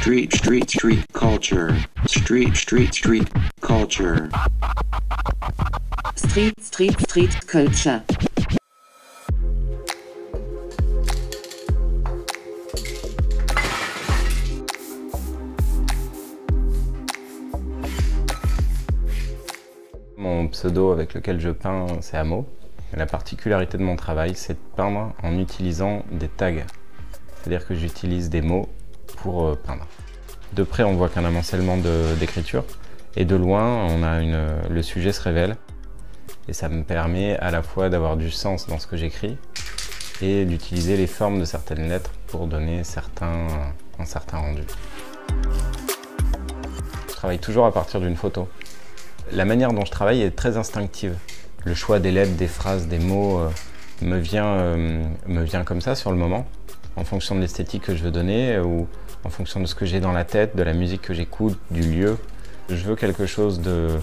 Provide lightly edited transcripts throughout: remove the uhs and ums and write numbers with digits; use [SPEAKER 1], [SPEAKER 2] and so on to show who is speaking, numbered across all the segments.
[SPEAKER 1] Street culture. Street culture.
[SPEAKER 2] Street culture.
[SPEAKER 3] Mon pseudo avec lequel je peins, c'est Amo. La particularité de mon travail, c'est de peindre en utilisant des tags. C'est-à-dire que j'utilise des mots pour peindre. De près, on voit qu'un amoncellement d'écriture, et de loin, le sujet se révèle. Et ça me permet à la fois d'avoir du sens dans ce que j'écris et d'utiliser les formes de certaines lettres pour donner un certain rendu. Je travaille toujours à partir d'une photo. La manière dont je travaille est très instinctive. Le choix des lettres, des phrases, des mots me vient comme ça sur le moment, en fonction de l'esthétique que je veux donner ou en fonction de ce que j'ai dans la tête, de la musique que j'écoute, du lieu. Je veux quelque chose de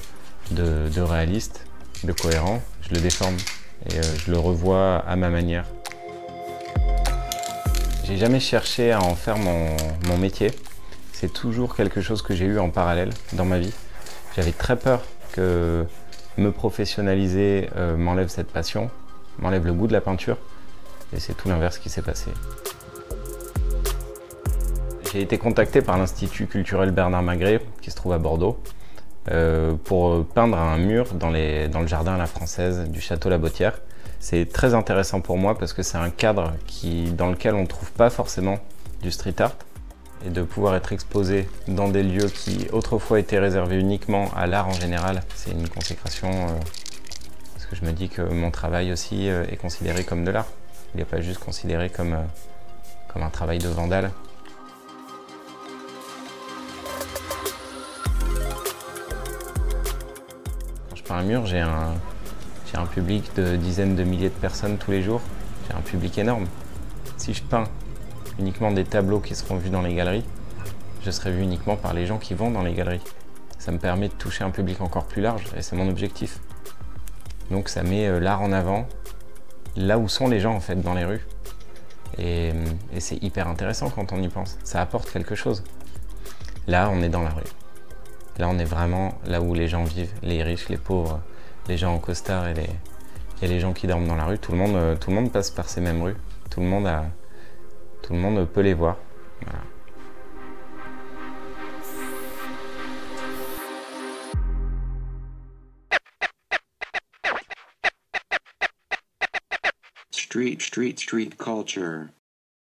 [SPEAKER 3] réaliste, de cohérent. Je le déforme et je le revois à ma manière. J'ai jamais cherché à en faire mon métier. C'est toujours quelque chose que j'ai eu en parallèle dans ma vie. J'avais très peur que me professionnaliser m'enlève cette passion, m'enlève le goût de la peinture, et c'est tout l'inverse qui s'est passé. J'ai été contacté par l'Institut culturel Bernard Magré, qui se trouve à Bordeaux, pour peindre un mur dans le jardin à la française du château La Bottière. C'est très intéressant pour moi parce que c'est un cadre dans lequel on ne trouve pas forcément du street art. Et de pouvoir être exposé dans des lieux qui autrefois étaient réservés uniquement à l'art en général, c'est une consécration, parce que je me dis que mon travail aussi est considéré comme de l'art. Il n'est pas juste considéré comme un travail de vandale. Quand je peins un mur, j'ai un public de dizaines de milliers de personnes tous les jours. J'ai un public énorme. Si je peins uniquement des tableaux qui seront vus dans les galeries, je serai vu uniquement par les gens qui vont dans les galeries. Ça me permet de toucher un public encore plus large et c'est mon objectif. Donc ça met l'art en avant, là où sont les gens en fait, dans les rues. Et c'est hyper intéressant quand on y pense, ça apporte quelque chose. Là, on est dans la rue. Là, on est vraiment là où les gens vivent, les riches, les pauvres, les gens en costard et les gens qui dorment dans la rue. Tout le monde passe par ces mêmes rues. Tout le monde peut les voir. Voilà.
[SPEAKER 1] Street culture.